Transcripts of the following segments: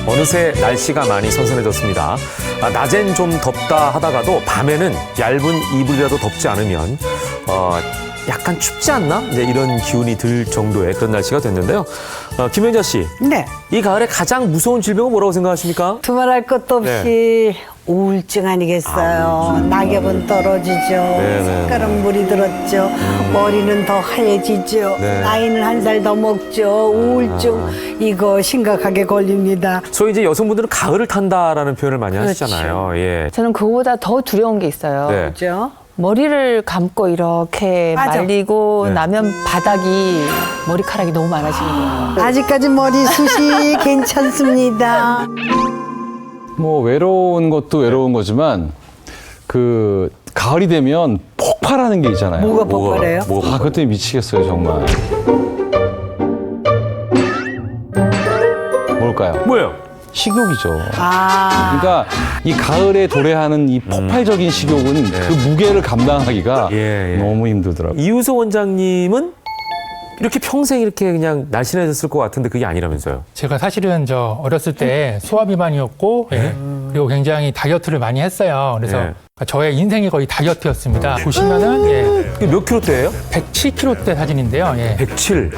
어느새 날씨가 많이 선선해졌습니다. 낮엔 좀 덥다 하다가도 밤에는 얇은 이불이라도 덮지 않으면 약간 춥지 않나? 이제 이런 기운이 들 정도의 그런 날씨가 됐는데요. 김현자 씨, 네. 이 가을에 가장 무서운 질병은 뭐라고 생각하십니까? 두말할 것도 없이 우울증 아니겠어요. 낙엽은 떨어지죠. 색깔은 물이 들었죠. 머리는 더 하얘지죠. 나이는 한 살 더 먹죠. 우울증 이거 심각하게 걸립니다. 소위 이제 여성분들은 가을을 탄다라는 표현을 많이 하시잖아요. 예. 저는 그거보다 더 두려운 게 있어요. 네. 그렇죠? 머리를 감고 이렇게 맞아. 말리고 네. 나면 바닥이 머리카락이 너무 많아지는 거예요. 아직까지 머리숱이 괜찮습니다. 뭐 외로운 것도 외로운 거지만 그 가을이 되면 폭발하는 게 있잖아요. 뭐가 폭발해요? 아, 그것 때문에 미치겠어요, 정말. 뭘까요? 뭐예요? 식욕이죠. 아, 그러니까 이 가을에 도래하는 이 폭발적인 식욕은 그 무게를 감당하기가 예. 너무 힘들더라고요. 이우석 원장님은 이렇게 평생 이렇게 그냥 날씬해졌을 것 같은데 그게 아니라면서요? 제가 사실은 저 어렸을 때 소화 비만이었고 그리고 굉장히 다이어트를 많이 했어요. 그래서 저의 인생이 거의 다이어트였습니다. 보시면은 그게 몇 킬로대예요? 107kg대 사진인데요. 107.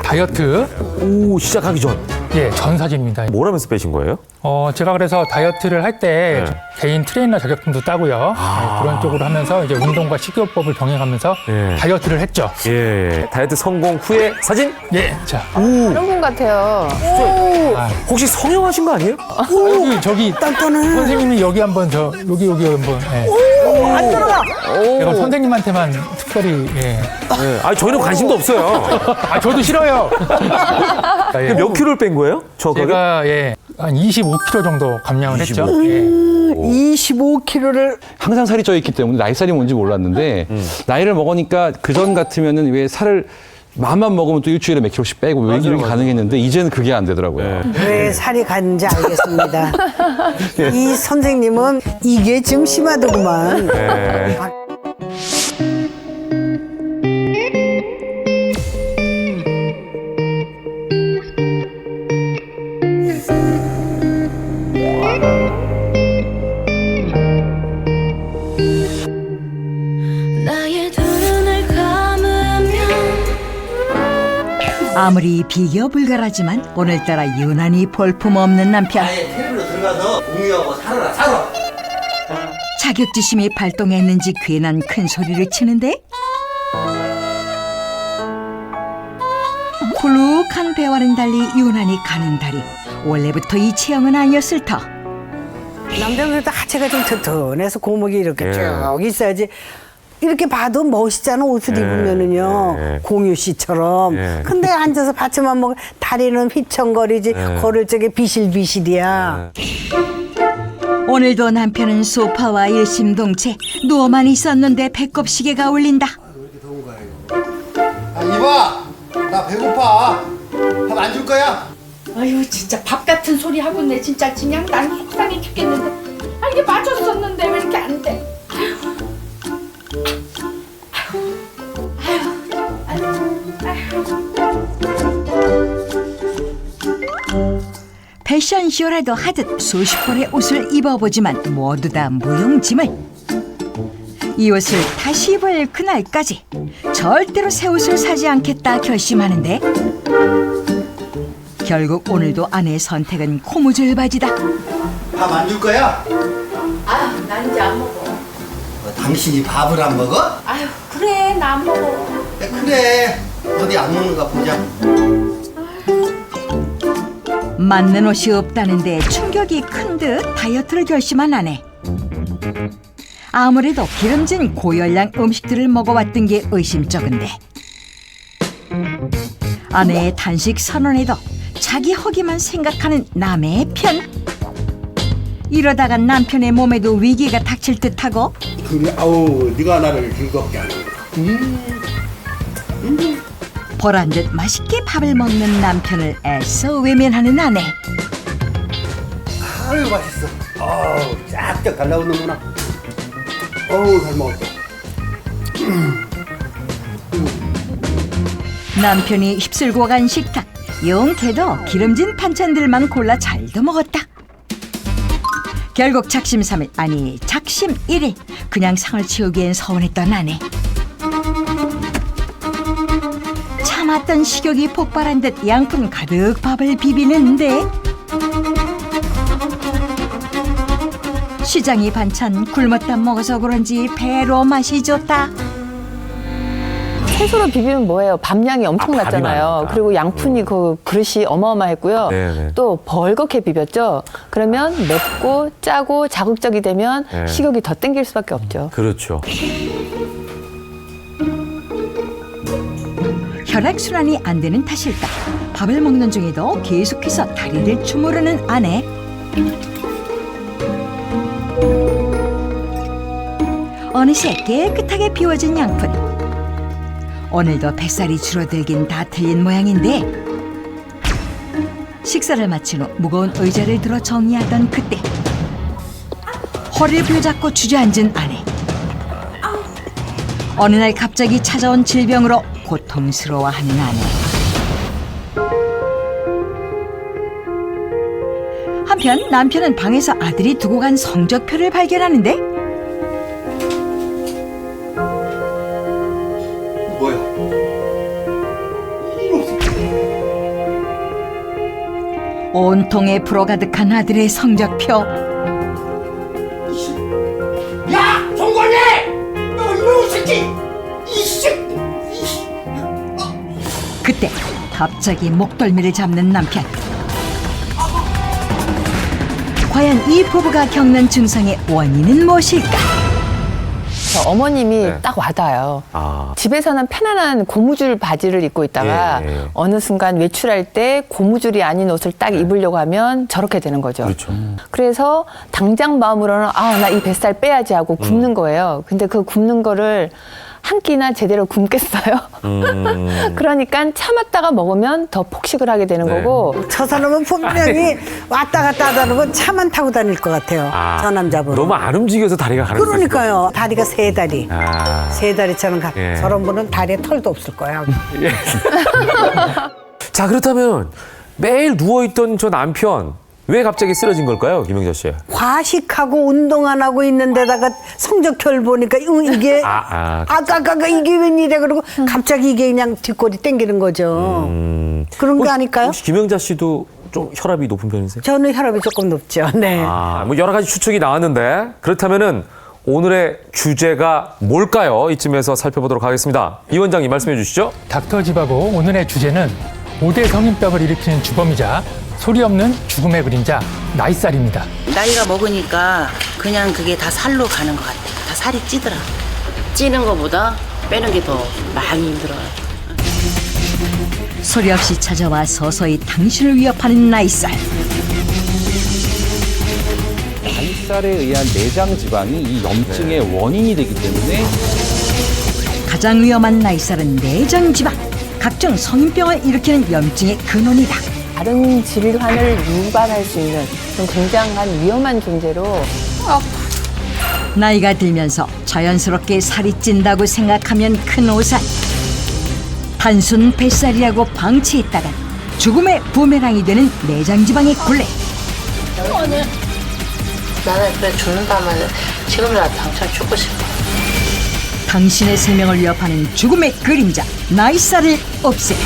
다이어트 오, 시작하기 전. 전 사진입니다. 뭘 하면서 빼신 거예요? 제가 그래서 다이어트를 할 때 개인 트레이너 자격증도 따고요. 그런 쪽으로 하면서 이제 운동과 식이요법을 병행하면서 다이어트를 했죠. 예. 다이어트 성공 후의 사진? 자, 그런 분 같아요. 혹시 성형하신 거 아니에요? 여기 저기 선생님이 여기 한번 여기 한번. 안 들어가. 제가 선생님한테만 특별히 아니, 저희는 관심도 없어요. 저도 싫어요. 그럼 몇 킬로를 뺀 거예요? 정확하게? 제가 한 25kg 정도 감량을 했죠. 25kg를 항상 살이 쪄 있기 때문에 나이살이 뭔지 몰랐는데 나이를 먹으니까 그전 같으면은 왜 살을 마음만 먹으면 또 일주일에 몇 킬로씩 빼고 왜 이렇게 가능했는데 이제는 그게 안 되더라고요. 왜 살이 가는지 알겠습니다. 이 선생님은 이게 지금 심하더구만. 아무리 비교불가하지만 오늘따라 유난히 볼품없는 남편. 아예 테레비로 들어가서 공유하고 살아라. 자격지심이 발동했는지 괜한 큰 소리를 치는데 훌룩한 배와는 달리 유난히 가는 다리. 원래부터 이 체형은 아니었을 터. 남자분들도 하체가 좀 튼튼해서 고목이 이렇게 쭉 있어야지. 이렇게 봐도 멋있잖아, 옷을 입으면은요. 공유 씨처럼. 근데 앉아서 받쳐만 먹으면 다리는 휘청거리지, 걸을 적에 비실비실이야. 오늘도 남편은 소파와 일심동체 누워만 있었는데 배꼽시계가 울린다. 이봐, 나 배고파. 밥 안 줄 거야? 아유 진짜 밥 같은 소리 하고 있네 진짜 그냥 난 속상해 죽겠는데 이게 맞췄었는데 왜 이렇게 안 돼? 패션쇼라도 하듯 수십 벌의 옷을 입어보지만 모두 다 무용지물. 이 옷을 다시 입을 그날까지 절대로 새 옷을 사지 않겠다 결심하는데 결국 오늘도 아내의 선택은 고무줄 바지다. 밥 안 줄 거야? 아유 난 이제 안 먹어. 당신이 밥을 안 먹어? 아유 그래 나 안 먹어. 야, 그래. 어디 안 먹는가 보자. 맞는 옷이 없다는데 충격이 큰 듯 다이어트를 결심한 아내. 아무래도 기름진 고열량 음식들을 먹어왔던 게 의심쩍은데 아내의 단식 선언에도 자기 허기만 생각하는 남의 편. 이러다가 남편의 몸에도 위기가 닥칠 듯하고 그래, 아우, 네가 나를 즐겁게 하는 거야. 보란 듯 맛있게 밥을 먹는 남편을 애써 외면하는 아내. 아유 맛있어. 아우 쫙쫙 갈라오는구나. 어우 잘 먹었다. 남편이 휩쓸고 간 식탁. 용케도 기름진 반찬들만 골라 잘도 먹었다. 결국 작심 3일 아니 작심 1일 그냥 상을 치우기엔 서운했던 아내. 참았던 식욕이 폭발한 듯 양푼 가득 밥을 비비는데 시장이 반찬 굶었다 먹어서 그런지 배로 맛이 좋다. 채소로 비비면 뭐예요? 밥량이 밥이 엄청났잖아요. 많으니까. 그리고 양푼이 그 그릇이 어마어마했고요. 네네. 또 벌겋게 비볐죠. 그러면 맵고 짜고 자극적이 되면 네. 식욕이 더 땡길 수밖에 없죠. 그렇죠. 혈액순환이 안 되는 탓일까? 밥을 먹는 중에도 계속해서 다리를 주무르는 아내. 어느새 깨끗하게 비워진 양푼. 오늘도 뱃살이 줄어들긴 다 틀린 모양인데 식사를 마친 후 무거운 의자를 들어 정리하던 그때 허리를 부여잡고 주저앉은 아내. 어느 날 갑자기 찾아온 질병으로 고통스러워하는 아내. 한편 남편은 방에서 아들이 두고 간 성적표를 발견하는데 뭐야? 온통에 불어 가득한 아들의 성적표. 야 송골매! 너 이놈의 새끼! 이 새끼! 그때 갑자기 목덜미를 잡는 남편. 과연 이 부부가 겪는 증상의 원인은 무엇일까? 저 어머님이 네. 딱 와닿아요. 아. 집에서는 편안한 고무줄 바지를 입고 있다가 예. 어느 순간 외출할 때 고무줄이 아닌 옷을 딱 입으려고 하면 저렇게 되는 거죠. 그렇죠. 그래서 당장 마음으로는 나 이 뱃살 빼야지 하고 굶는 거예요. 근데 그 굶는 거를 한 끼나 제대로 굶겠어요. 그러니까 참았다가 먹으면 더 폭식을 하게 되는 네. 거고. 저 사람은 분명히 왔다 갔다 하다는 건 차만 타고 다닐 것 같아요. 저 남자분. 너무 안 움직여서 다리가 가는 그러니까요. 다리가 세 다리. 아. 세 다리처럼 예. 저런 분은 다리에 털도 없을 거야. 자, 그렇다면 매일 누워있던 저 남편, 왜 갑자기 쓰러진 걸까요, 김영자 씨? 과식하고 운동 안 하고 있는 데다가 성적표를 보니까 이게 아까 이게 웬일이야 그러고 갑자기 이게 그냥 뒷골이 땡기는 거죠. 그런 거 아닐까요? 혹시 김영자 씨도 좀 혈압이 높은 편이세요? 저는 혈압이 조금 높죠. 네. 뭐 여러 가지 추측이 나왔는데 그렇다면은 오늘의 주제가 뭘까요? 이쯤에서 살펴보도록 하겠습니다. 이 원장님 말씀해 주시죠. 닥터집하고 오늘의 주제는 5대 성인병을 일으키는 주범이자 소리 없는 죽음의 그림자 나이살입니다. 나이가 먹으니까 그냥 그게 다 살로 가는 것 같아. 다 살이 찌더라. 찌는 것보다 빼는 게 더 많이 힘들어요. 소리 없이 찾아와 서서히 당신을 위협하는 나이살. 나이살에 의한 내장 지방이 이 염증의 원인이 되기 때문에 가장 위험한 나이살은 내장 지방. 각종 성인병을 일으키는 염증의 근원이다. 다른 질환을 유발할 수 있는 좀 굉장한 위험한 존재로 나이가 들면서 자연스럽게 살이 찐다고 생각하면 큰 오산. 단순 뱃살이라고 방치했다간 죽음의 부메랑이 되는 내장지방의 굴레. 나는 그래 죽는다면 지금이라도 당장 죽고 싶어. 당신의 생명을 위협하는 죽음의 그림자 나이살을 없애라.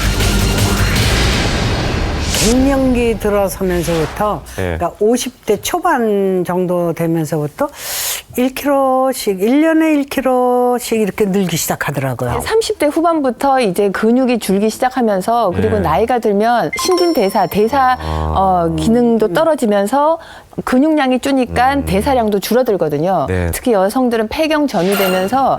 갱년기 들어서면서부터 네. 그러니까 50대 초반 정도 되면서부터 1kg씩 1년에 1kg씩 이렇게 늘기 시작하더라고요. 30대 후반부터 이제 근육이 줄기 시작하면서 그리고 네. 나이가 들면 신진대사, 대사 기능도 떨어지면서 근육량이 줄니까 대사량도 줄어들거든요. 네. 특히 여성들은 폐경 전이되면서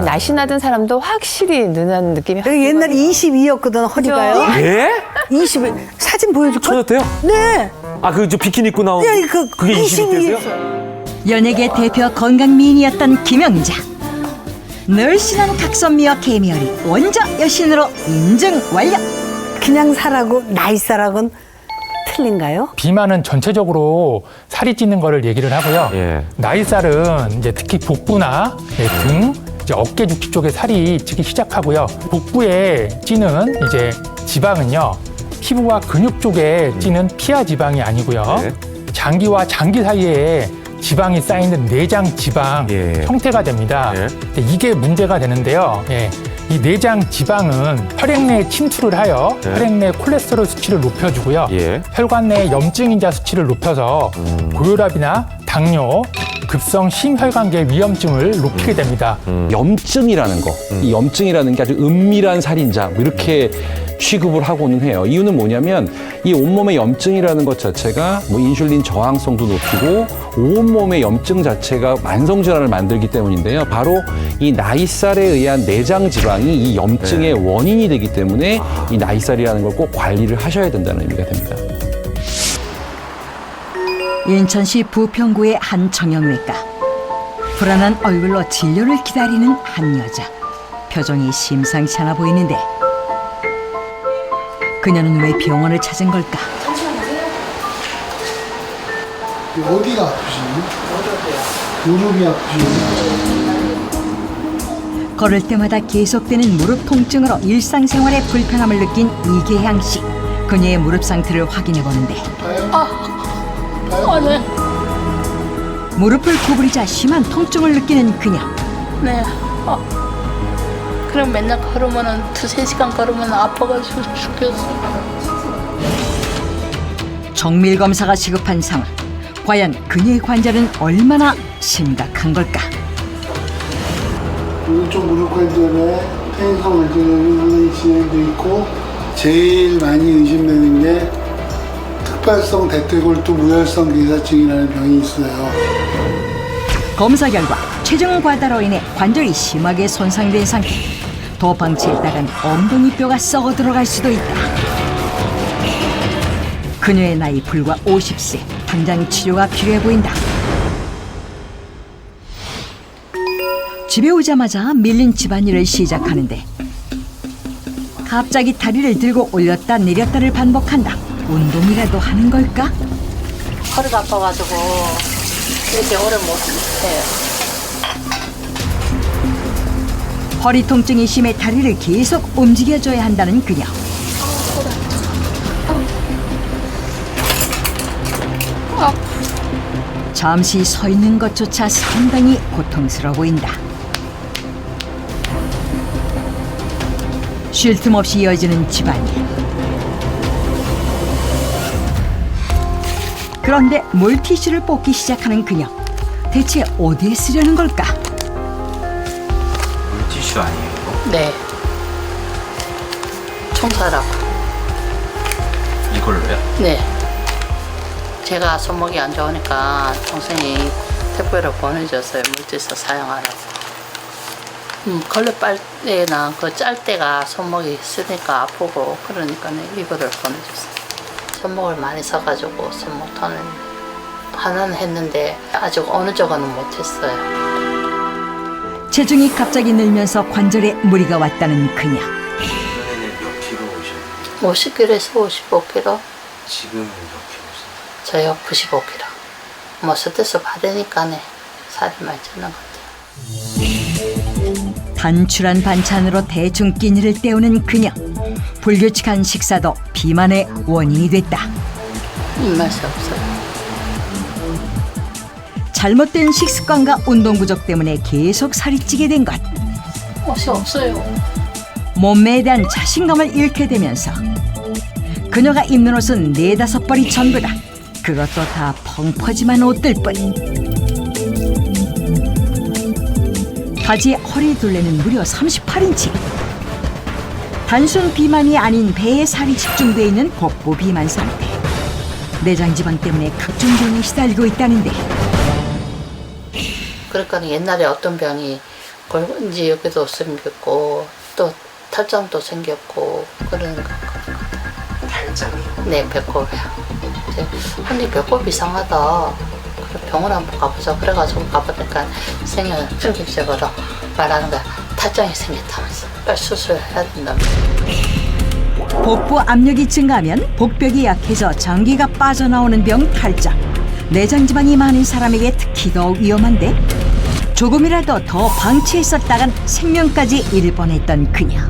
날씬하던 사람도 확실히 느는 느낌이 확 옛날에 22였거든 허리가요. 예? 20 사진 보여줄까? 쳐졌대요? 네. 아, 그 저 비키니 입고 나온 예, 그게 22대세요? 연예계 대표 건강 미인이었던 김영자. 늘씬한 각선미와 케미열이 원조 여신으로 인증 완료. 그냥 살하고 나이살하고는 틀린가요? 비만은 전체적으로 살이 찌는 거를 얘기를 하고요. 예. 나이살은 이제 특히 복부나 등, 이제 어깨 죽지 쪽에 살이 찌기 시작하고요. 복부에 찌는 이제 지방은요, 피부와 근육 쪽에 찌는 피하 지방이 아니고요. 네. 장기와 장기 사이에 지방이 쌓이는 내장 지방 예. 형태가 됩니다. 예. 근데 이게 문제가 되는데요. 예. 이 내장 지방은 혈액 내에 침투를 하여 예. 혈액 내 콜레스테롤 수치를 높여주고요. 예. 혈관 내 염증인자 수치를 높여서 고혈압이나 당뇨, 급성 심혈관계 위험증을 높이게 됩니다. 염증이라는 거, 이 염증이라는 게 아주 은밀한 살인자 뭐 이렇게 취급을 하고는 해요. 이유는 뭐냐면 이 온몸의 염증이라는 것 자체가 뭐 인슐린 저항성도 높이고 온몸의 염증 자체가 만성 질환을 만들기 때문인데요. 바로 이 나이살에 의한 내장 지방이 이 염증의 원인이 되기 때문에 이 나이살이라는 걸 꼭 관리를 하셔야 된다는 의미가 됩니다. 인천시 부평구의 한 정형외과. 불안한 얼굴로 진료를 기다리는 한 여자. 표정이 심상치 않아 보이는데 그녀는 왜 병원을 찾은 걸까? 어디가 아프시니? 무릎이 아프시니? 걸을 때마다 계속되는 무릎 통증으로 일상생활에 불편함을 느낀 이계향 씨. 그녀의 무릎 상태를 확인해 보는데 네. 무릎을 구부리자 심한 통증을 느끼는 그녀. 네. 그럼 맨날 걸으면은 2-3시간 걸으면 아파가지고 죽겠어. 정밀 검사가 시급한 상황. 과연 그녀의 관절은 얼마나 심각한 걸까? 오른쪽 무릎 관절에 퇴행성 관절염이 진행돼 있고 제일 많이 의심되는 게 특발성 대퇴골두 무혈성 괴사증이라는 병이 있어요. 검사 결과 체중 과다로 인해 관절이 심하게 손상된 상태. 더 방치했다간 엉덩이뼈가 썩어 들어갈 수도 있다. 그녀의 나이 불과 50세. 당장 치료가 필요해 보인다. 집에 오자마자 밀린 집안일을 시작하는데 갑자기 다리를 들고 올렸다 내렸다를 반복한다. 운동이라도 하는 걸까? 허리가 아파가지고 이렇게 오래 못해요. 허리 통증이 심해 다리를 계속 움직여줘야 한다는 그녀. 잠시 서 있는 것조차 상당히 고통스러워 보인다. 쉴 틈 없이 이어지는 집안일. 그런데 물티슈를 뽑기 시작하는 그녀. 대체 어디에 쓰려는 걸까? 물티슈 아니에요? 네. 청소하라고. 이걸로요? 네. 제가 손목이 안 좋으니까 동생이 택배로 보내줬어요. 물티슈 사용하라고. 걸레 빨대나 그 짤대가 손목이 쓰니까 아프고 그러니까 이거를 보내줬어요. 손목을 많이 써가지고 손목 토는 하나는 했는데 아직 어느 쪽은 못했어요. 체중이 갑자기 늘면서 관절에 무리가 왔다는 그녀. 예전에는 몇 킬로 오셨나요? 50kg에서 55kg. 지금은 몇 킬로 오셨나요? 저요 95kg. 뭐 스트레스 받으니까네 살이 많이 찌는 것 같아요. 단출한 반찬으로 대충 끼니를 때우는 그녀. 불규칙한 식사도 비만의 원인이 됐다. 입맛이 없어요. 잘못된 식습관과 운동 부족 때문에 계속 살이 찌게 된 것. 옷이 없어요. 몸매에 대한 자신감을 잃게 되면서 그녀가 입는 옷은 4-5벌이 전부다. 그것도 다 펑퍼짐한 옷들 뿐. 바지의 허리 둘레는 무려 38인치. 단순 비만이 아닌 배에 살이 집중돼 있는 복부 비만 상태. 내장 지방 때문에 각종 병에 시달리고 있다는데. 그러니까 옛날에 어떤 병이 이제 여기도 생겼고 또 탈장도 생겼고 그런 거. 탈장이요? 네, 배꼽이야. 근데 배꼽 이상하다. 그래 병원 한번 가보자. 그래가지고 가보니까 충격적으로 말하는 거야. 탈장이 생겼다면서 빨리 수술해야 된다면서. 복부 압력이 증가하면 복벽이 약해져 전기가 빠져나오는 병 탈장. 내장 지방이 많은 사람에게 특히 더욱 위험한데 조금이라도 더 방치했었다간 생명까지 잃을 뻔했던 그녀.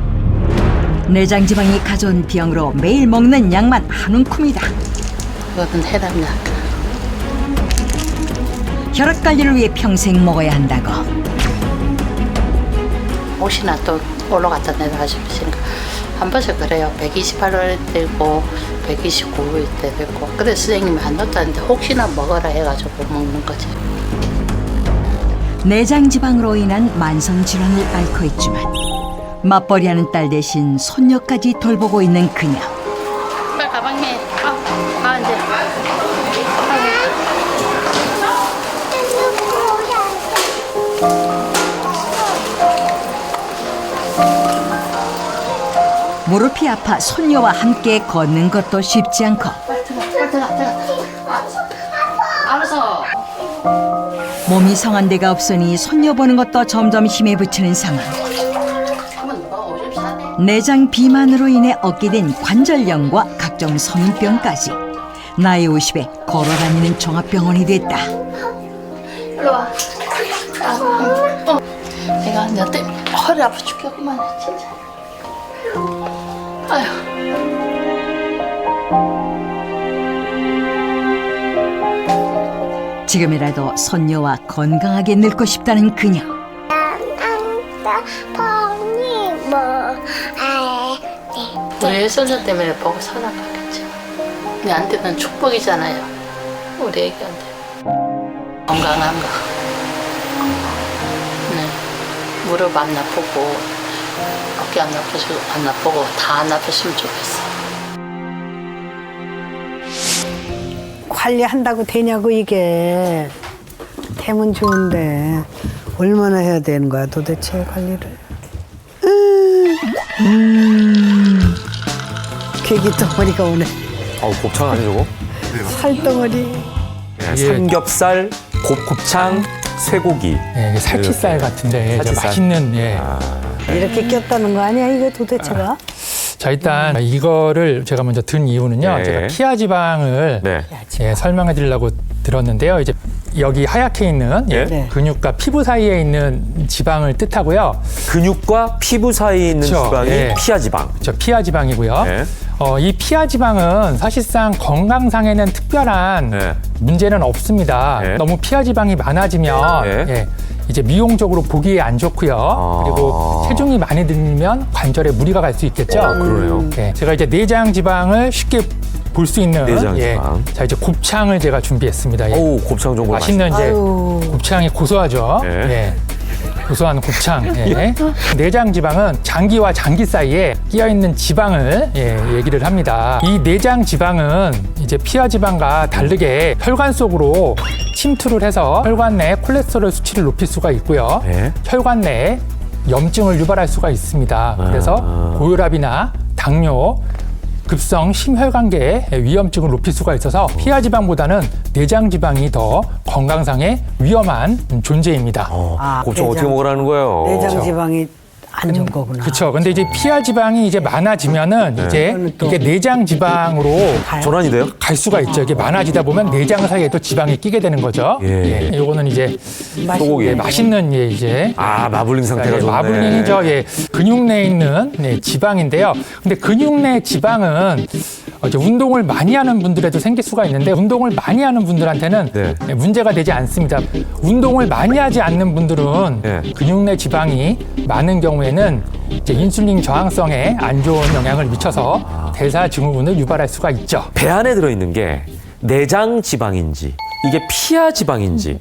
내장 지방이 가져온 병으로 매일 먹는 약만 한 움큼이다. 이거는 해답약. 혈압 관리를 위해 평생 먹어야 한다고. 혹시나 또 올라갔다 내려가시니까 한 번씩 그래요. 128일 되고 129일 때 되고. 그래서 선생님이 안 넣었다는데 혹시나 먹어라 해가지고 먹는 거지. 내장 지방으로 인한 만성 질환을 앓고 있지만 맞벌이하는 딸 대신 손녀까지 돌보고 있는 그녀. 빨리 가방에 이제. 무릎이 아파 손녀와 함께 걷는 것도 쉽지 않고 알았어. 몸이 성한 데가 없으니 손녀 보는 것도 점점 힘에 부치는 상황. 내장 비만으로 인해 얻게 된 관절염과 각종 성인병까지 나이 50에 걸어다니는 종합병원이 됐다. 일로 와. 내가 너 때문에 허리 아파 죽겠구만 진짜. 아휴. 지금이라도 손녀와 건강하게 늙고 싶다는 그녀. 우리 손녀 때문에 보고 살아가겠지. 우리한테는 축복이잖아요. 우리 애기한테. 건강한 거. 네. 무릎 안 아프고 어깨 안 아프고 다 안 아팠으면 좋겠어. 관리한다고 되냐고 이게. 되면 좋은데 얼마나 해야 되는 거야 도대체 관리를. 괴기 덩어리가 오네. 곱창 아니 저거? 살덩어리. 네, 삼겹살, 곱창, 쇠고기. 예, 살치살 같은데 살치살. 맛있는 예. 이렇게 꼈다는 거 아니야 이거 도대체가? 자 일단 이거를 제가 먼저 든 이유는요. 네. 제가 피하 지방을 네. 예, 설명해 드리려고 들었는데요. 이제 여기 하얗게 있는 예, 네. 근육과 피부 사이에 있는 지방을 뜻하고요. 근육과 피부 사이에 있는 그쵸, 지방이 예. 피하 지방. 저 피하 지방이고요. 네. 이 피하 지방은 사실상 건강상에는 특별한 네. 문제는 없습니다. 네. 너무 피하 지방이 많아지면 네. 예, 이제 미용적으로 보기에 안 좋고요. 그리고 체중이 많이 들면 관절에 무리가 갈 수 있겠죠. 그러네요. 예, 제가 이제 내장 지방을 쉽게 볼 수 있는 내장 예, 지방. 자 이제 곱창을 제가 준비했습니다. 예. 오, 곱창 정말 맛있는 이제 아유. 곱창이 고소하죠. 네. 예. 고소한 곱창. 예. 내장 지방은 장기와 장기 사이에 끼어 있는 지방을 얘기를 합니다. 이 내장 지방은 이제 피하 지방과 다르게 혈관 속으로 침투를 해서 혈관 내 콜레스테롤 수치를 높일 수가 있고요. 네. 혈관 내에 염증을 유발할 수가 있습니다. 그래서 고혈압이나 당뇨, 급성 심혈관계의 위험증을 높일 수가 있어서 피하 지방보다는 내장 지방이 더 건강상의 위험한 존재입니다. 곱창 어떻게 먹으라는 거예요? 내장 지방이 안 좋은 거구나. 그렇죠. 근데 이제 피하 지방이 이제 많아지면은 이제 이게 내장 지방으로 전환이 돼요? 갈 수가 있죠. 이게 많아지다 보면 내장 사이에 또 지방이 끼게 되는 거죠. 예. 예. 요거는 이제 소고기. 예, 맛있는 예, 이제 마블링 상태가 예, 좋네. 마블링이죠. 예, 근육 내에 있는 지방인데요. 근데 근육 내 지방은 이제 운동을 많이 하는 분들에도 생길 수가 있는데 운동을 많이 하는 분들한테는 네. 문제가 되지 않습니다. 운동을 많이 하지 않는 분들은 네. 근육 내 지방이 많은 경우에는 이제 인슐린 저항성에 안 좋은 영향을 미쳐서 대사 증후군을 유발할 수가 있죠. 배 안에 들어있는 게 내장 지방인지 이게 피하 지방인지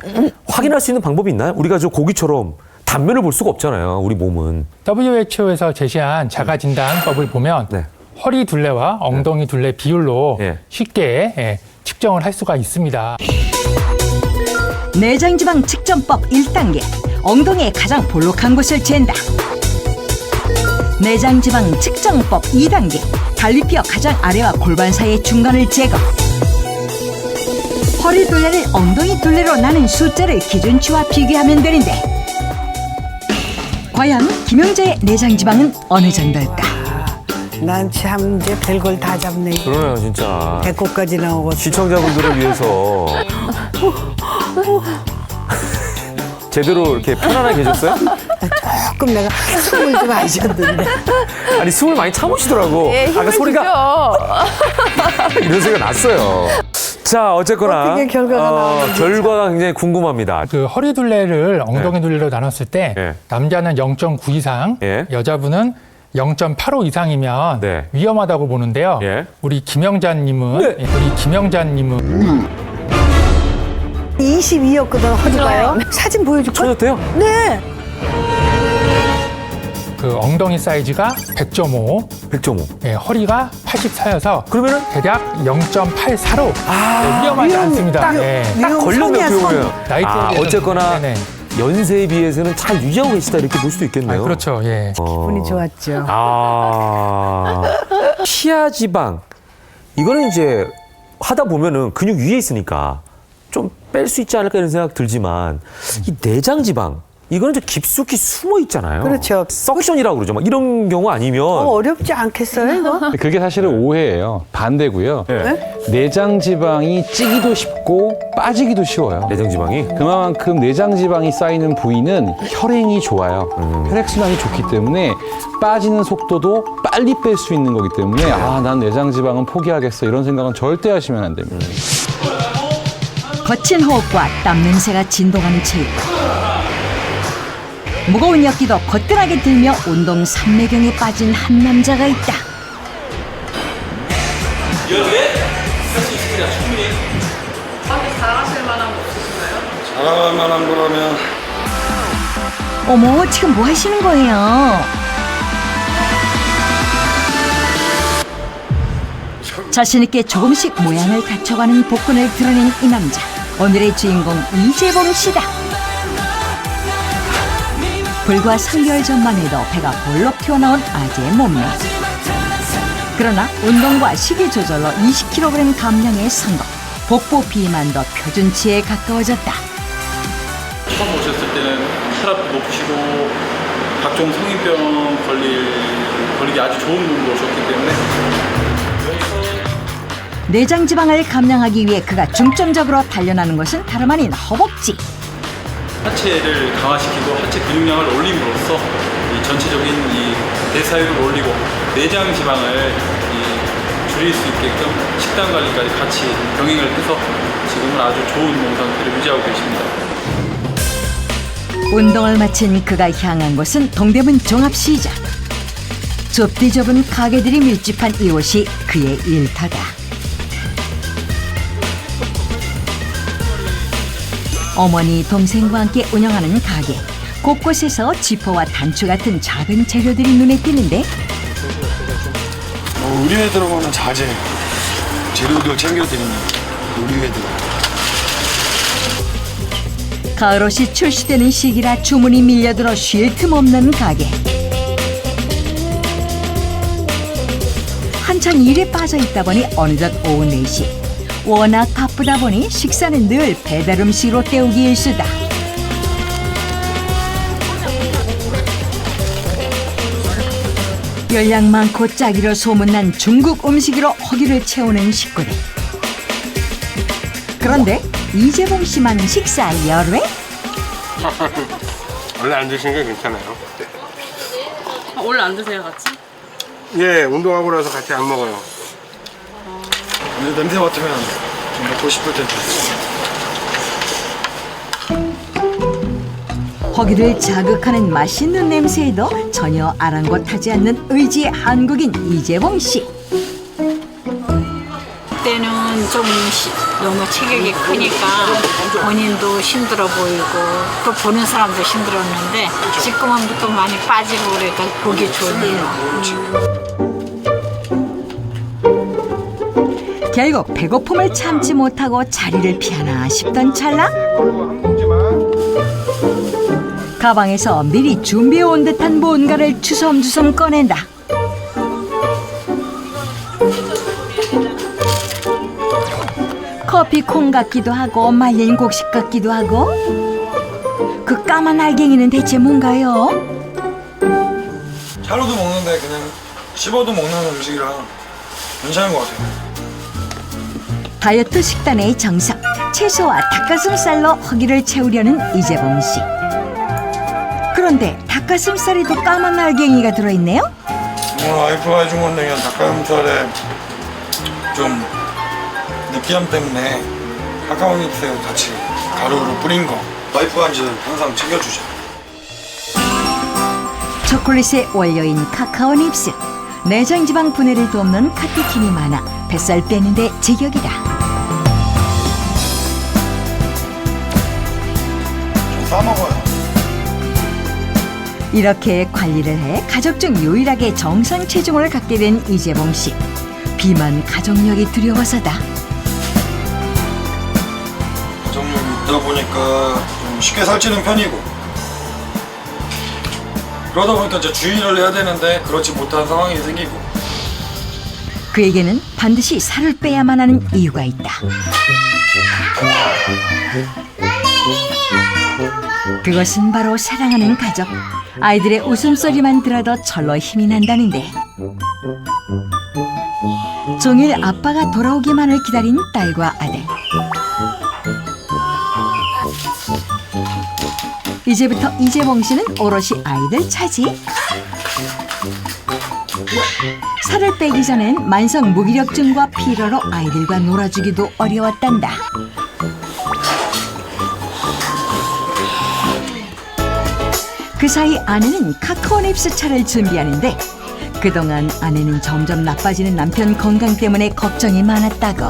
확인할 수 있는 방법이 있나요? 우리가 저 고기처럼 단면을 볼 수가 없잖아요. 우리 몸은. WHO에서 제시한 자가진단법을 보면 네. 허리 둘레와 엉덩이 둘레 비율로 네. 쉽게 측정을 할 수가 있습니다. 내장지방 측정법 1단계. 엉덩이의 가장 볼록한 곳을 잰다. 내장지방 측정법 2단계. 갈비뼈 가장 아래와 골반 사이의 중간을 제거. 허리 둘레를 엉덩이 둘레로 나눈 숫자를 기준치와 비교하면 되는데 과연 김영자의 내장지방은 어느 정도일까? 난 참 이제 별걸 다 잡네. 그러네요, 진짜. 배꼽까지 나오고. 시청자분들을 위해서 제대로 이렇게 편안하게 계셨어요? 조금 내가 숨을 좀 안 쉬었는데. 아니 숨을 많이 참으시더라고. 예, 힘을 아까 소리가 이런 소리가 났어요. 자, 어쨌거나 어떻게 결과가 나오는지 결과가 굉장히 궁금합니다. 그 허리 둘레를 엉덩이 둘레로 나눴을 때 네. 남자는 0.9 이상, 예. 여자분은 0.85 이상이면 네. 위험하다고 보는데요. 예. 우리 김영자님은 네. 22였거든, 허리가요. 사진 보여줄까? 쳐졌대요? 네. 그 엉덩이 사이즈가 100.5, 100.5. 예, 허리가 84여서 그러면은 대략 0.84로 아, 위험하지 위험, 않습니다. 딱 예. 딱 걸렸네요, 선이야, 그러면. 나이 아, 때문에 어쨌거나 네네. 연세에 비해서는 잘 유지하고 계시다 이렇게 볼 수도 있겠네요. 그렇죠. 예. 운이 좋았죠. 아, 피하 지방. 이거는 이제 하다 보면은 근육 위에 있으니까 좀 뺄 수 있지 않을까 이런 생각 들지만 이 내장 지방. 이거는 좀 깊숙이 숨어 있잖아요. 그렇죠. 석션이라고 그러죠. 막 이런 경우 아니면 어렵지 않겠어요, 이거? 그게 사실은 오해예요. 반대고요. 네. 내장 지방이 찌기도 쉽고 빠지기도 쉬워요. 내장 지방이 그만큼 내장 지방이 쌓이는 부위는 혈행이 좋아요. 혈액순환이 좋기 때문에 빠지는 속도도 빨리 뺄 수 있는 거기 때문에 아, 난 내장 지방은 포기하겠어 이런 생각은 절대 하시면 안 됩니다. 거친 호흡과 땀 냄새가 진동하는 체육. 무거운 역기도 거뜬하게 들며 운동 삼매경에 빠진 한 남자가 있다. 자랑할 만한 거라면 어머, 지금 뭐 하시는 거예요? 자신있게 조금씩 모양을 갖춰가는 복근을 드러낸 이 남자. 오늘의 주인공 이재봉 씨다. 불과 3개월 전만 해도 배가 볼록 튀어나온 아재의 몸매. 그러나 운동과 식이 조절로 20kg 감량에 성공. 복부 비만도 표준치에 가까워졌다. 처음 오셨을 때는 혈압도 높으시고 각종 성인병 걸리기 아주 좋은 몸으로 오셨기 때문에 내장 지방을 감량하기 위해 그가 중점적으로 단련하는 것은 다름 아닌 허벅지. 하체를 강화시키고 하체 근육량을 올림으로써 이 전체적인 이 대사율을 올리고 내장 지방을 줄일 수 있게끔 식단 관리까지 같이 병행을 해서 지금은 아주 좋은 몸 상태를 유지하고 계십니다. 운동을 마친 그가 향한 곳은 동대문 종합시장. 좁디 좁은 가게들이 밀집한 이곳이 그의 일터다. 어머니, 동생과 함께 운영하는 가게. 곳곳에서 지퍼와 단추 같은 작은 재료들이 눈에 띄는데 의류에 들어가는 자재 재료들 챙겨드리는 의류에 들어. 가을옷이 출시되는 시기라 주문이 밀려들어 쉴 틈 없는 가게. 한창 일에 빠져 있다 보니 어느덧 오후 4시. 워낙 바쁘다 보니 식사는 늘 배달 음식으로 때우기 일쑤다. 열량 많고 짜기로 소문난 중국 음식으로 허기를 채우는 식구들. 그런데 이재봉 씨만 식사 열외? 원래 안 드시는 게 괜찮아요. 원래 안 드세요, 같이? 예, 운동하고 나서 같이 안 먹어요. 근데 냄새 맡으면 좀 먹고 싶을 텐데. 허기를 자극하는 맛있는 냄새에도 전혀 아랑곳하지 않는 의지의 한국인 이재봉 씨. 그때는 좀 너무 체격이 크니까 본인도 힘들어 보이고 또 보는 사람도 힘들었는데 지금은 또 많이 빠지고 그러니까 보기 좋네요. 결국 배고픔을 참지 못하고 자리를 피하나 싶던 찰나 가방에서 미리 준비해온 듯한 뭔가를 주섬주섬 꺼낸다. 커피콩 같기도 하고 말린 곡식 같기도 하고. 그 까만 알갱이는 대체 뭔가요? 차로도 먹는데 그냥 씹어도 먹는 음식이라 괜찮은 것 같아요. 다이어트 식단의 정석, 채소와 닭가슴살로 허기를 채우려는 이재봉 씨. 그런데 닭가슴살에도 까만 알갱이가 들어있네요. 오늘 와이프가 해준 건데 그냥 닭가슴살에 좀 느끼함 때문에 카카오닙스에 같이 가루로 뿌린 거. 와이프가 이제 항상 챙겨주죠. 초콜릿에 올려인 카카오닙스. 내장지방 분해를 돕는 카테킨이 많아 뱃살 빼는데 제격이다. 좀 싸먹어요. 이렇게 관리를 해 가족 중 유일하게 정상 체중을 갖게 된 이재봉 씨. 비만 가족력이 두려워서다. 가족력이 있다 보니까 좀 쉽게 살찌는 편이고, 그러다 보니까 이제 주의를 해야 되는데 그렇지 못한 상황이 생기고. 그에게는 반드시 살을 빼야만 하는 이유가 있다. 그것은 바로 사랑하는 가족. 아이들의 웃음소리만 들어도 절로 힘이 난다는데. 종일 아빠가 돌아오기만을 기다린 딸과 아들. 이제부터 이재봉 씨는 오롯이 아이들 차지. 살을 빼기 전엔 만성 무기력증과 피로로 아이들과 놀아주기도 어려웠단다. 그 사이 아내는 카카오닙스 차를 준비하는데 그동안 아내는 점점 나빠지는 남편 건강 때문에 걱정이 많았다고.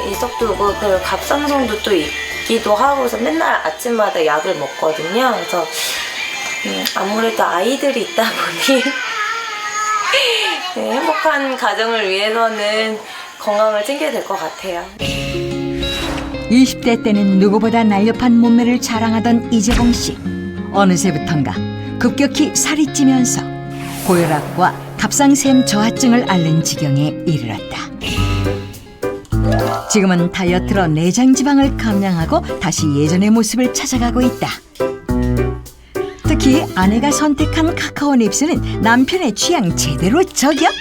이석도 그 갑상선도 또 있기도 하고 그래서 맨날 아침마다 약을 먹거든요. 그래서 아무래도 아이들이 있다 보니 네, 행복한 가정을 위해서는 건강을 챙겨야 될 것 같아요. 20대 때는 누구보다 날렵한 몸매를 자랑하던 이재봉 씨. 어느새부턴가 급격히 살이 찌면서 고혈압과 갑상샘 저하증을 앓는 지경에 이르렀다. 지금은 다이어트로 내장 지방을 감량하고 다시 예전의 모습을 찾아가고 있다. 특히 아내가 선택한 카카오닙스는 남편의 취향 제대로 저격?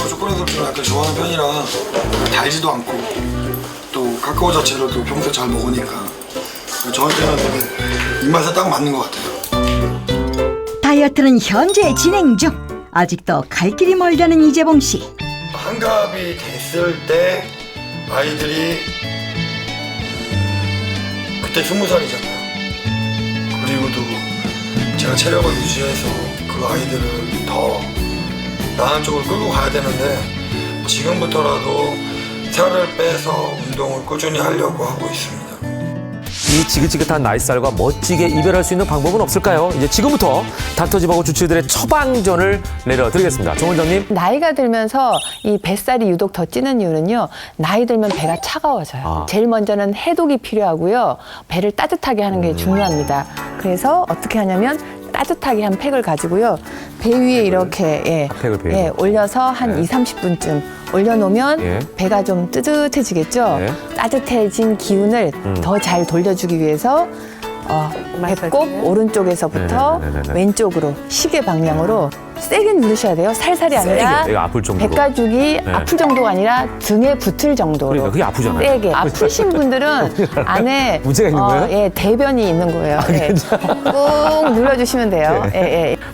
초콜릿을 좀 약간 좋아하는 편이라 달지도 않고 또 카카오 자체로도 평소에 잘 먹으니까 저한테는 되게 입맛에 딱 맞는 것 같아요. 다이어트는 현재 진행 중. 아직도 갈 길이 멀다는 이재봉 씨. 한갑이 됐을 때 아이들이 그때 20살이잖아요. 그리고 또 제가 체력을 유지해서 그 아이들을 더 나은 쪽으로 끌고 가야 되는데 지금부터라도 살을 빼서 운동을 꾸준히 하려고 하고 있습니다. 이 지긋지긋한 나이살과 멋지게 이별할 수 있는 방법은 없을까요? 이제 지금부터 닥터지바고 주치의들의 처방전을 내려드리겠습니다. 정 원장님. 나이가 들면서 이 뱃살이 유독 더 찌는 이유는요. 나이 들면 배가 차가워져요. 제일 먼저는 해독이 필요하고요. 배를 따뜻하게 하는 게 중요합니다. 그래서 어떻게 하냐면 따뜻하게 한 팩을 가지고요. 배 위에 이렇게 올려서 한 2~30분쯤 올려놓으면 배가 좀 뜨뜻해지겠죠. 따뜻해진 기운을 더 잘 돌려주기 위해서 배꼽 오른쪽에서부터 왼쪽으로 시계 방향으로 세게 누르셔야 돼요. 살살이 아니라 세게, 아플 정도로. 배가죽이 아플 정도가 아니라 등에 붙을 정도로. 그러니까 그게 아프잖아요. 세게. 아프신 분들은 안에 문제가 있는 거예요? 대변이 있는 거예요. 꾹 눌러주시면 돼요.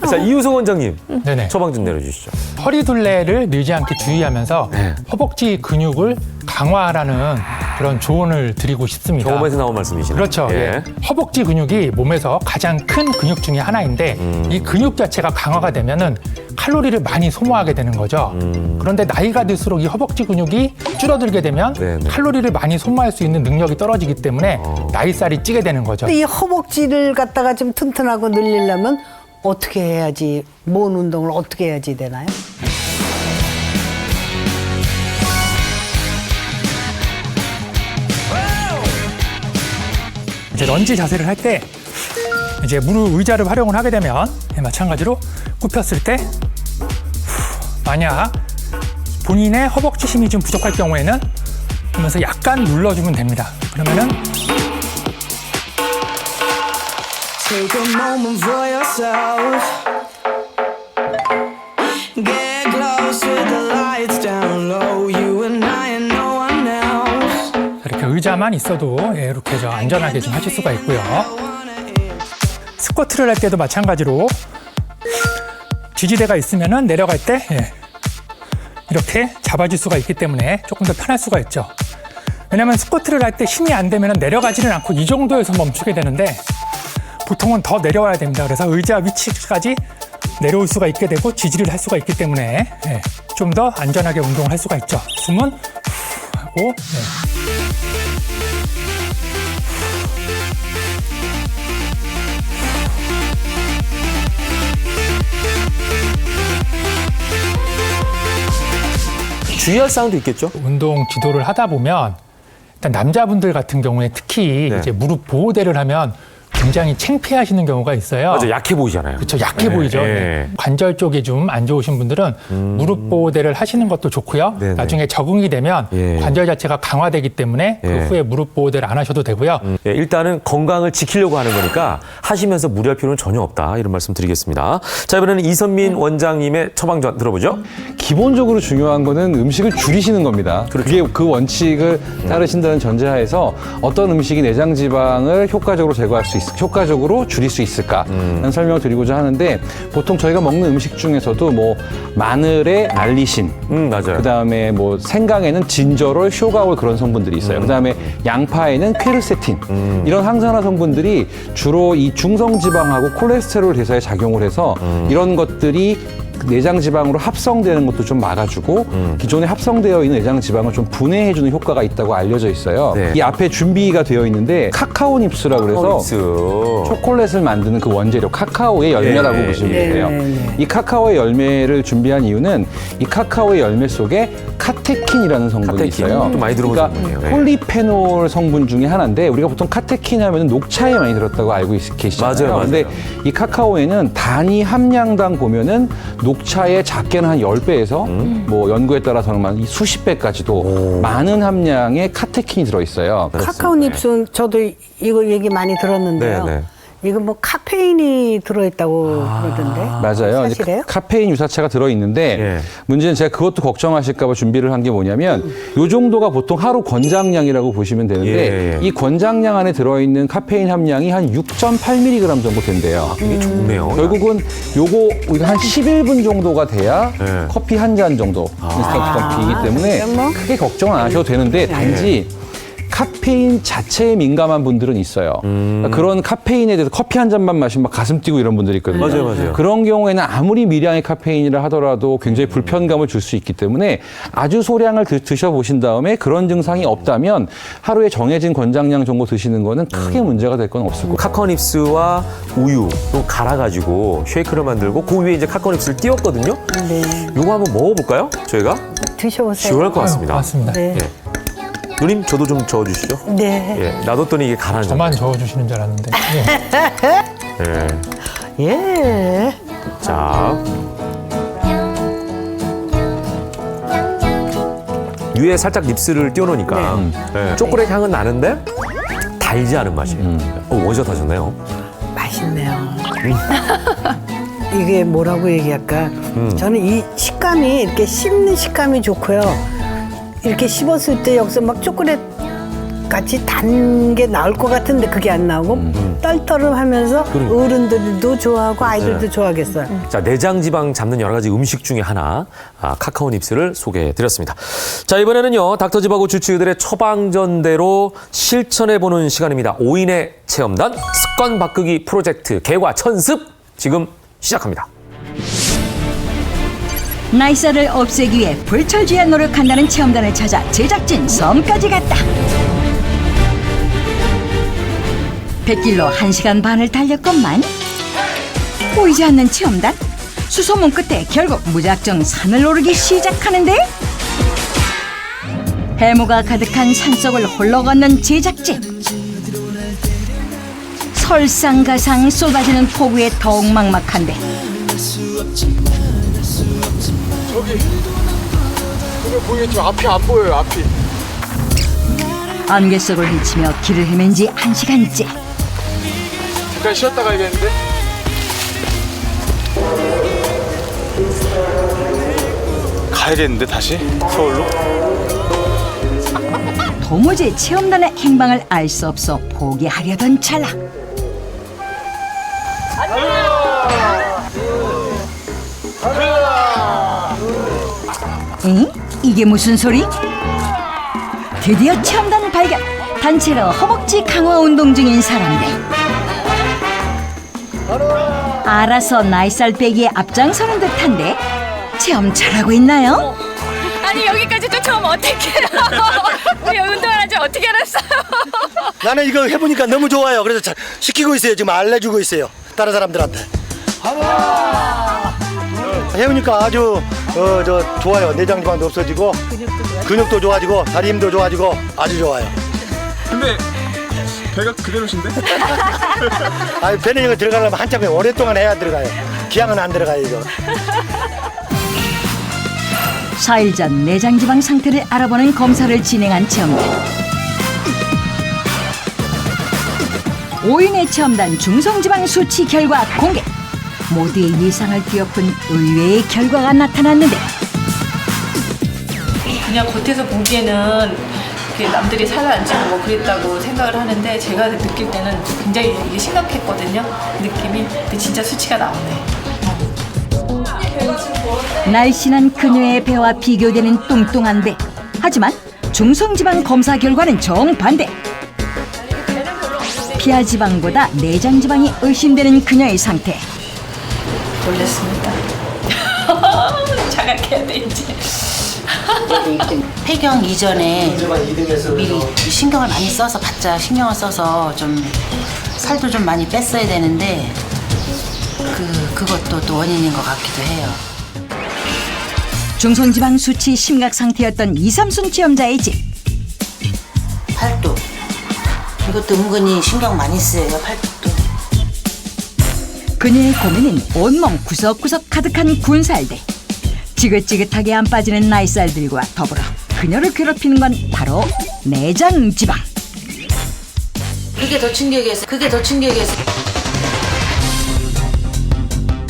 자, 이우석 원장님. 네네. 처방전 내려주시죠. 허리둘레를 늘지 않게 주의하면서 허벅지 근육을 강화하라는 그런 조언을 드리고 싶습니다. 경험에서 나온 말씀이시네요. 그렇죠. 예. 허벅지 근육이 몸에서 가장 큰 근육 중에 하나인데 이 근육 자체가 강화가 되면은 칼로리를 많이 소모하게 되는 거죠. 그런데 나이가 들수록 이 허벅지 근육이 줄어들게 되면 칼로리를 많이 소모할 수 있는 능력이 떨어지기 때문에 나이살이 찌게 되는 거죠. 근데 이 허벅지를 갖다가 좀 튼튼하고 늘리려면 어떻게 해야지, 뭔 운동을 어떻게 해야지 되나요? 이제 런지 자세를 할 때 이제 무릎 의자를 활용을 하게 되면 마찬가지로 굽혔을 때 만약 본인의 허벅지 힘이 좀 부족할 경우에는 하면서 약간 눌러주면 됩니다. 그러면은 Take a moment for yourself. Get close with the lights down low. You and I and no one else. 이렇게 의자만 있어도 이렇게 안전하게 좀 하실 수가 있고요. 스쿼트를 할 때도 마찬가지로 지지대가 있으면은 내려갈 때 이렇게 잡아줄 수가 있기 때문에 조금 더 편할 수가 있죠. 왜냐하면 스쿼트를 할 때 힘이 안 되면 내려가지는 않고 이 정도에서 멈추게 되는데 보통은 더 내려와야 됩니다. 그래서 의자 위치까지 내려올 수가 있게 되고 지지를 할 수가 있기 때문에 좀 더 안전하게 운동을 할 수가 있죠. 숨은 후 하고 주의할 사항도 있겠죠? 운동 지도를 하다 보면 일단 남자분들 같은 경우에 특히 이제 무릎 보호대를 하면 굉장히 창피하시는 경우가 있어요. 맞아, 약해 보이잖아요. 그렇죠, 약해 보이죠. 관절 쪽이 좀 안 좋으신 분들은 무릎 보호대를 하시는 것도 좋고요. 나중에 적응이 되면 관절 자체가 강화되기 때문에 그 후에 무릎 보호대를 안 하셔도 되고요. 일단은 건강을 지키려고 하는 거니까 하시면서 무리할 필요는 전혀 없다. 이런 말씀 드리겠습니다. 자, 이번에는 이선민 원장님의 처방전 들어보죠. 기본적으로 중요한 거는 음식을 줄이시는 겁니다. 그게 그 원칙을 따르신다는 전제하에서 어떤 음식이 내장 지방을 효과적으로 제거할 수 있을까? 효과적으로 줄일 수 있을까라는 설명을 드리고자 하는데 보통 저희가 먹는 음식 중에서도 뭐 마늘에 알리신, 맞아요. 그다음에 뭐 생강에는 진저롤, 쇼가올 그런 성분들이 있어요. 그다음에 양파에는 퀘르세틴 이런 항산화 성분들이 주로 이 중성 지방하고 콜레스테롤 대사에 작용을 해서 이런 것들이 내장 지방으로 합성되는 것도 좀 막아주고 기존에 합성되어 있는 내장 지방을 좀 분해해주는 효과가 있다고 알려져 있어요. 이 앞에 준비가 되어 있는데 카카오 닙스라고 그래서 초콜릿을 만드는 그 원재료 카카오의 열매라고 보시면 돼요. 이 카카오의 열매를 준비한 이유는 이 카카오의 열매 속에 카테킨이라는 성분이 있어요. 또 많이 들어본 성분이에요. 폴리페놀 성분 중에 하나인데 우리가 보통 카테킨 하면 녹차에 많이 들었다고 알고 계시잖아요. 맞아요. 근데 이 카카오에는 단위 함량당 보면은 녹차의 작게는 한 10배에서 뭐 연구에 따라서는 한 수십 배까지도 많은 함량의 카테킨이 들어있어요. 카카오 닙스는 저도 이거 얘기 많이 들었는데요. 이거 뭐 카페인이 들어있다고 그러던데. 맞아요. 사실이에요? 카페인 유사체가 들어있는데 문제는 제가 그것도 걱정하실까 봐 준비를 한 게 뭐냐면 이 정도가 보통 하루 권장량이라고 보시면 되는데 이 권장량 안에 들어있는 카페인 함량이 한 6.8mg 정도 된대요. 이게 좋네요. 결국은 요거 우리가 한 11분 정도가 돼야 커피 한 잔 정도 인스턴트 커피이기 때문에 크게 걱정 안 하셔도 되는데 단지 카페인 자체에 민감한 분들은 있어요. 그런 카페인에 대해서 커피 한 잔만 마시면 막 가슴 뛰고 이런 분들이 있거든요. 맞아요. 그런 경우에는 아무리 미량의 카페인이라 하더라도 굉장히 불편감을 줄 수 있기 때문에 아주 소량을 드셔보신 다음에 그런 증상이 없다면 하루에 정해진 권장량 정도 드시는 거는 크게 문제가 될 건 없을 거예요. 카카오닙스와 우유 또 갈아가지고 쉐이크를 만들고 그 위에 이제 카카오닙스를 띄웠거든요. 요거 한번 먹어볼까요? 저희가? 드셔보세요. 시원할 것 같습니다. 맞습니다. 누님 저도 좀 저어주시죠. 네. 놔뒀더니 이게 가라앉아. 저만 저어주시는 줄 알았는데. 자. 위에 살짝 닙스를 띄워놓으니까 초콜릿 향은 나는데 달지 않은 맛이에요. 원샷 하셨네요. 맛있네요. 이게 뭐라고 얘기할까? 저는 이 식감이 이렇게 씹는 식감이 좋고요. 이렇게 씹었을 때 여기서 막 초콜릿 같이 단 게 나올 것 같은데 그게 안 나오고 떨떠름하면서 어른들도 좋아하고 아이들도 좋아하겠어요. 자, 내장 지방 잡는 여러 가지 음식 중에 하나 카카오 닙스를 소개해드렸습니다. 자, 이번에는요 닥터집하고 주치의들의 처방전대로 실천해보는 시간입니다. 5인의 체험단 습관 바꾸기 프로젝트 개과천습 지금 시작합니다. 나이살을 없애기 위해 불철주야 노력한다는 체험단을 찾아 제작진 섬까지 갔다. 100길로 1시간 반을 달렸건만 보이지 않는 체험단? 수소문 끝에 결국 무작정 산을 오르기 시작하는데 해무가 가득한 산속을 홀로 걷는 제작진. 설상가상 쏟아지는 폭우에 더욱 막막한데 저기 보이겠죠? 앞이 안 보여요, 앞이. 안개 속을 헤치며 길을 헤맨 지 1시간째. 잠깐 쉬었다 가야겠는데? 가야겠는데 다시? 서울로? 도무지 체험단의 행방을 알 수 없어 포기하려던 찰나. 응? 이게 무슨 소리? 드디어 체험단 발견! 단체로 허벅지 강화 운동 중인 사람들. 알아서 나이살 빼기에 앞장서는 듯한데 체험 잘하고 있나요? 아니 여기까지도 처음 어떻게 우리 운동하는지 어떻게 알았어요? 나는 이거 해보니까 너무 좋아요. 그래서 잘 시키고 있어요. 지금 알려주고 있어요. 다른 사람들한테. 해보니까 아주 좋아요. 내장 지방도 없어지고 근육도 좋아지고 다리 힘도 좋아지고 아주 좋아요. 근데 배가 그대로신데? 아니 배는 이거 들어가려면 한참 오랫동안 해야 들어가요. 기왕은 안 들어가요 이거. 4일 전 내장지방 상태를 알아보는 검사를 진행한 체험단. 5인의 체험단 중성지방 수치 결과 공개. 모두의 예상을 뛰어픈 의외의 결과가 나타났는데 그냥 겉에서 보기에는 남들이 살을 안 찌고 뭐 그랬다고 생각을 하는데 제가 느낄 때는 굉장히 이게 심각했거든요. 느낌이. 근데 진짜 수치가 나오네. 날씬한 그녀의 배와 비교되는 뚱뚱한 배. 하지만 중성지방 검사 결과는 정반대. 피하지방보다 내장지방이 의심되는 그녀의 상태. 놀랐습니다. 자각해야 돼 이제. 폐경 이전에 미리 신경을 많이 써서 바짝 신경을 써서 좀 살도 좀 많이 뺐어야 되는데 그것도 또 원인인 것 같기도 해요. 중성지방 수치 심각 상태였던 2, 3순 체험자의 집. 팔뚝. 이것도 은근히 신경 많이 쓰여요. 팔뚝도. 그녀의 고민은 온몸 구석구석 가득한 군살들. 지긋지긋하게 안 빠지는 나이살들과 더불어 그녀를 괴롭히는 건 바로 내장지방. 그게 더 충격이었어요.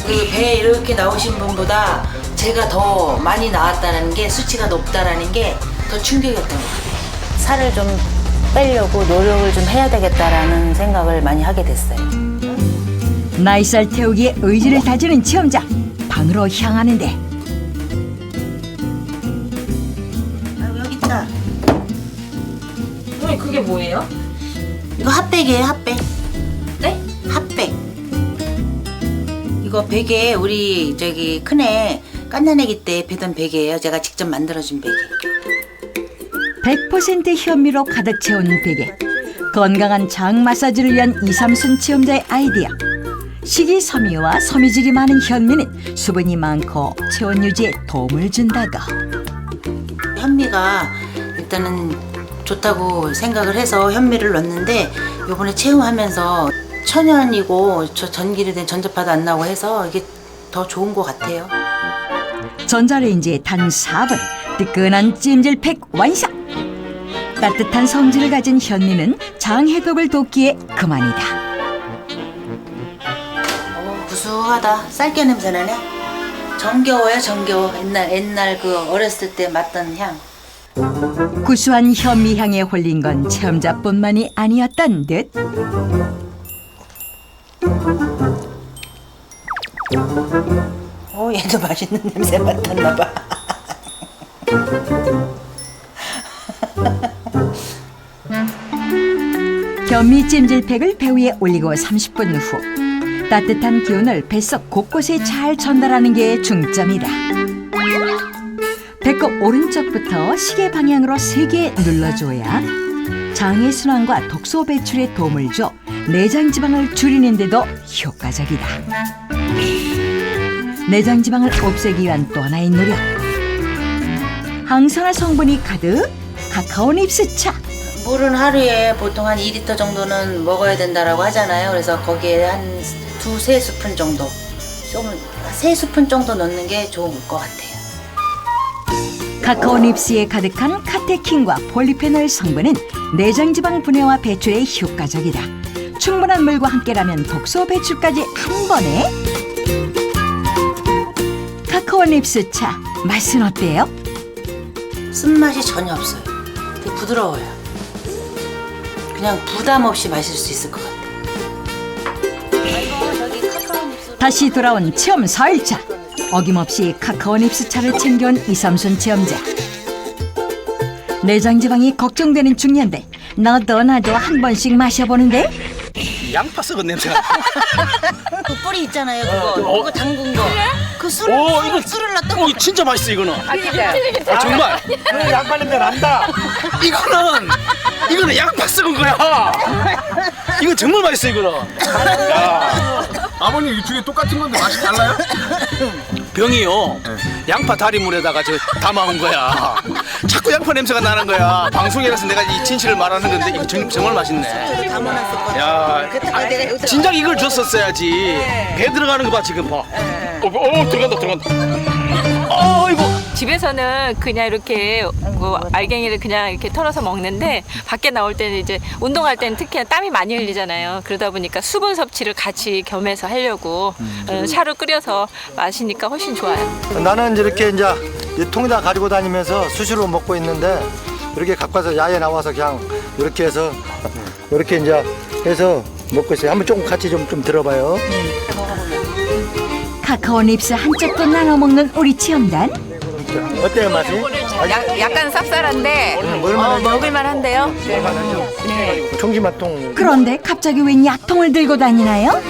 그 배에 이렇게 나오신 분보다 제가 더 많이 나왔다는 게, 수치가 높다라는 게 더 충격이었던 것 같아요. 살을 좀 빼려고 노력을 좀 해야 되겠다라는 생각을 많이 하게 됐어요. 나이살 태우기에 의지를 다지는 체험자. 방으로 향하는데 여기 있다. 어머니 그게 뭐예요? 이거 핫백이에요, 핫백. 네? 핫백. 이거 베개 우리 저기 큰애 깐난애기 때 베던 베개예요. 제가 직접 만들어준 베개. 100% 현미로 가득 채운 베개. 건강한 장 마사지를 위한 2, 3순 체험자의 아이디어. 식이섬유와 섬유질이 많은 현미는 수분이 많고 체온 유지에 도움을 준다고. 현미가 일단은 좋다고 생각을 해서 현미를 넣었는데 요번에 체험하면서 천연이고 저 전기를 된 전자파도 안 나오고 해서 이게 더 좋은 것 같아요. 전자레인지에 단 4분 뜨끈한 찜질팩 완성. 따뜻한 성질을 가진 현미는 장 해독을 돕기에 그만이다. 구수하다. 쌀겨 냄새 나네. 정겨워요, 정겨워. 옛날 그 어렸을 때 맡던 향. 구수한 현미 향에 홀린 건 체험자뿐만이 아니었던 듯. 얘도 맛있는 냄새 맡았나 봐. 현미 찜질팩을 배 위에 올리고 30분 후 따뜻한 기운을 뱃속 곳곳에 잘 전달하는 게 중점이다. 배꼽 오른쪽부터 시계 방향으로 3개 눌러줘야 장의 순환과 독소 배출에 도움을 줘 내장지방을 줄이는 데도 효과적이다. 내장지방을 없애기 위한 또 하나의 노력. 항산화 성분이 가득 카카오닙스 차. 물은 하루에 보통 한 2리터 정도는 먹어야 된다라고 하잖아요. 그래서 거기에 한 2-3스푼 정도, 좀 3스푼 정도 넣는 게 좋은 것 같아요. 카카오닙스에 가득한 카테킨과 폴리페놀 성분은 내장지방 분해와 배출에 효과적이다. 충분한 물과 함께라면 독소 배출까지 한 번에. 카카오 닙스 차 맛은 어때요? 쓴맛이 전혀 없어요. 되게 부드러워요. 그냥 부담 없이 마실 수 있을 것 같아요. 다시 돌아온 체험 4일차. 어김없이 카카오 닙스 차를 챙겨온 이삼순 체험자. 내장 지방이 걱정되는 중년데 너도 나도 한 번씩 마셔보는데. 양파 썩은 냄새가. 그 뿌리 있잖아요. 그거 담근 거. 그 술을 넣었던 거. 진짜 맛있어 이거는. 진짜. 정말. 그 양파 냄새 난다. 이거는 양파 썩은 거야. 이거 정말 맛있어 이거는. 아버님 이 두 개 똑같은 건데 맛이 달라요? 병이요. 양파 다리물에다가 저 담아온 거야. 자꾸 양파 냄새가 나는 거야. 방송이라서 내가 이 진실을 말하는 건데 이거 정말 맛있네. 야, 진작 이걸 줬었어야지. 배 들어가는 거 봐 지금 봐. 들어간다. 집에서는 그냥 이렇게 뭐 알갱이를 그냥 이렇게 털어서 먹는데 밖에 나올 때는 이제 운동할 때는 특히 땀이 많이 흘리잖아요. 그러다 보니까 수분 섭취를 같이 겸해서 하려고 차로 끓여서 마시니까 훨씬 좋아요. 나는 이렇게 이제 이 통에다 가지고 다니면서 수시로 먹고 있는데 이렇게 갖고 와서 야외 나와서 그냥 이렇게 해서 이렇게 이제 해서 먹고 있어요. 한번 조금 같이 좀 들어봐요. 카카오 닙스 한 쪽도 나눠 먹는 우리 체험단. 어때요 맛이? 약간 쌉쌀한데 먹을만한데요. 청지맛통. 그런데 갑자기 웬 약통을 들고 다니나요?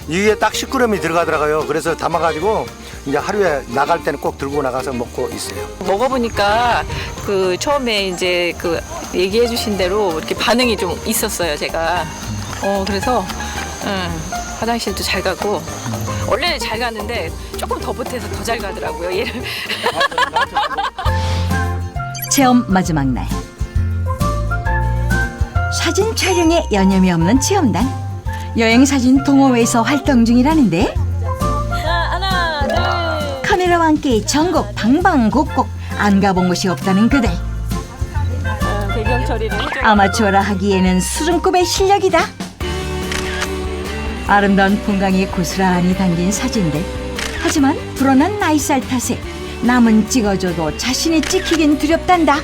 이게 딱 10g이 들어가더라고요. 그래서 담아가지고 이제 하루에 나갈 때는 꼭 들고 나가서 먹고 있어요. 먹어보니까 그 처음에 이제 그 얘기해 주신 대로 이렇게 반응이 좀 있었어요, 제가. 그래서 화장실도 잘 가고 원래는 잘 가는데 조금 더 보태서 더 잘 가더라고요, 얘를. 체험 마지막 날. 사진 촬영에 여념이 없는 체험단. 여행사진 동호회에서 활동 중이라는데 카메라와 함께 전국 방방곡곡 안 가본 곳이 없다는 그들. 배경 처리를 해줘. 아마추어라 하기에는 수준급의 실력이다. 아름다운 풍광이 고스란히 담긴 사진들. 하지만 불어난 나이살 탓에 남은 찍어줘도 자신이 찍히긴 두렵단다.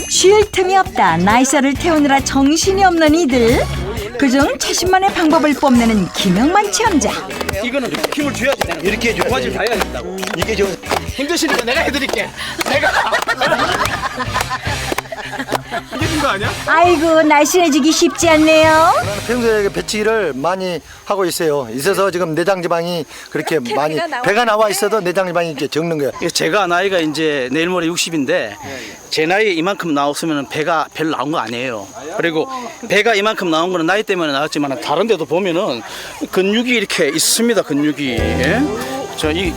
쉴 틈이 없다. 나이살을 태우느라 정신이 없는 이들. 그중 자신만의 방법을 뽐내는 김영만 체험자. 이거는 힘을 줘야지. 이렇게 해줘야 도화질 다 해야겠다고. 이게 좀 힘드시니까 내가 해드릴게. 내가. 이게 된 거 아니야? 아이고 날씬해지기 쉽지 않네요. 평소에 배치기를 많이 하고 있어서 지금 내장 지방이 그렇게 많이 배가 나와 있어도 내장 지방이 이렇게 적는 거예요. 제가 나이가 이제 내일 모레 60인데 제 나이에 이만큼 나왔으면 배가 별로 나온 거 아니에요. 그리고 배가 이만큼 나온 거는 나이 때문에 나왔지만 다른 데도 보면은 근육이 이렇게 있습니다. 근육이. 예? 자, 이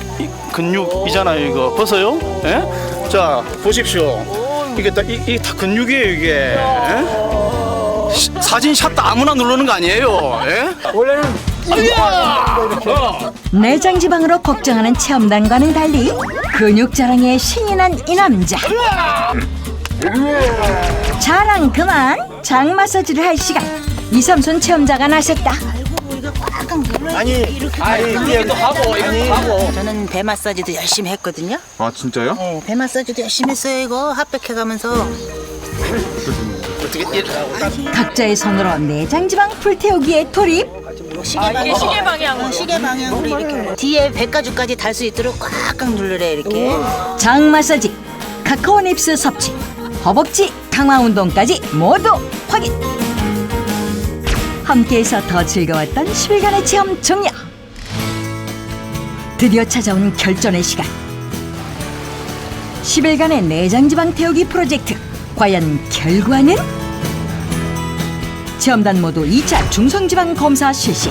근육이잖아요. 이거 벗어요. 예? 자, 보십시오. 이게 다 근육이에요, 이게. 예? 사진샷 아무나 누르는 거 아니에요. 예? 원래는 내장 지방으로 걱정하는 체험단과는 달리 근육 자랑에 신이 난 이 남자. 자랑 그만. 장 마사지를 할 시간. 이삼순 체험자가 나섰다. 이것도 하고. 저는 배 마사지도 열심히 했거든요. 아 진짜요? 네, 배 마사지도 열심히 했어요. 이거 핫백해가면서. 각자의 손으로 내장 지방 불태우기에 돌입. 이게 시계 방향으로. 시계 방향으로 이렇게. 뒤에 배가죽까지 달 수 있도록 꽉꽉 누르래 이렇게. 장 마사지, 카카오 닙스 섭취, 허벅지 강화 운동까지 모두 확인. 함께해서 더 즐거웠던 10일간의 체험 종료. 드디어 찾아온 결전의 시간. 10일간의 내장지방 태우기 프로젝트. 과연 결과는? 체험단 모두 2차 중성지방 검사 실시.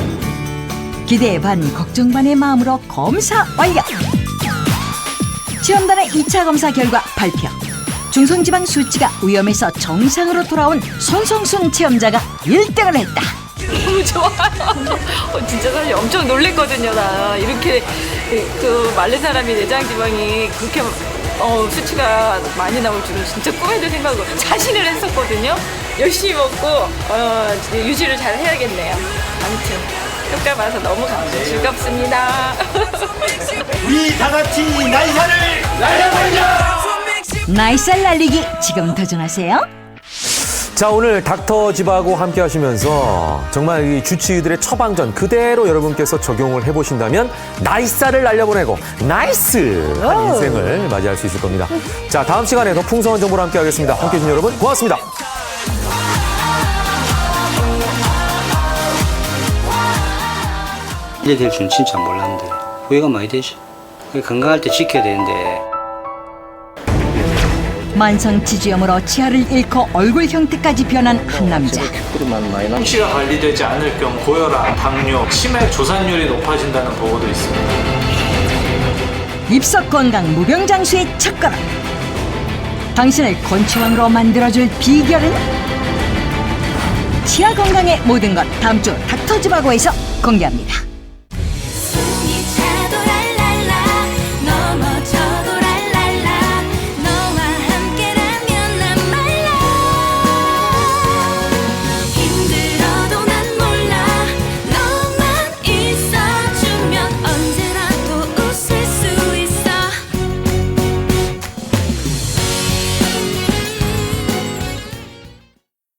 기대 반 걱정 반의 마음으로 검사 완료. 체험단의 2차 검사 결과 발표. 중성지방 수치가 위험에서 정상으로 돌아온 손성순 체험자가 1등을 했다. 너무 좋아요. 진짜 사실 엄청 놀랬거든요, 나. 이렇게 그 마른 사람이 내장 지방이 그렇게 수치가 많이 나올 줄은 진짜 꿈에도 생각하고 자신을 했었거든요. 열심히 먹고 유지를 잘 해야겠네요. 아무튼 효과 봐서 너무 즐겁습니다. 우리 다 같이 나이살을 날려버리자. 나이살 날리기 지금 도전하세요. 자, 오늘 닥터집하고 함께 하시면서 정말 이 주치의들의 처방전 그대로 여러분께서 적용을 해보신다면 나이살을 날려보내고 나이스한 인생을 맞이할 수 있을 겁니다. 자, 다음 시간에 더 풍성한 정보로 함께 하겠습니다. 함께 해주신 여러분 고맙습니다. 이래 될 줄은 진짜 몰랐는데 후회가 많이 되지. 건강할 때 지켜야 되는데. 만성 지주염으로 치아를 잃고 얼굴 형태까지 변한 한 남자. 홍치가 관리되지 않을 경우 고혈압, 당뇨, 치매 조산율이 높아진다는 보고도 있습니다. 입속 건강 무병장수의 첫걸음. 당신을 건치왕으로 만들어줄 비결은? 치아 건강의 모든 것 다음 주 닥터지바고에서 공개합니다.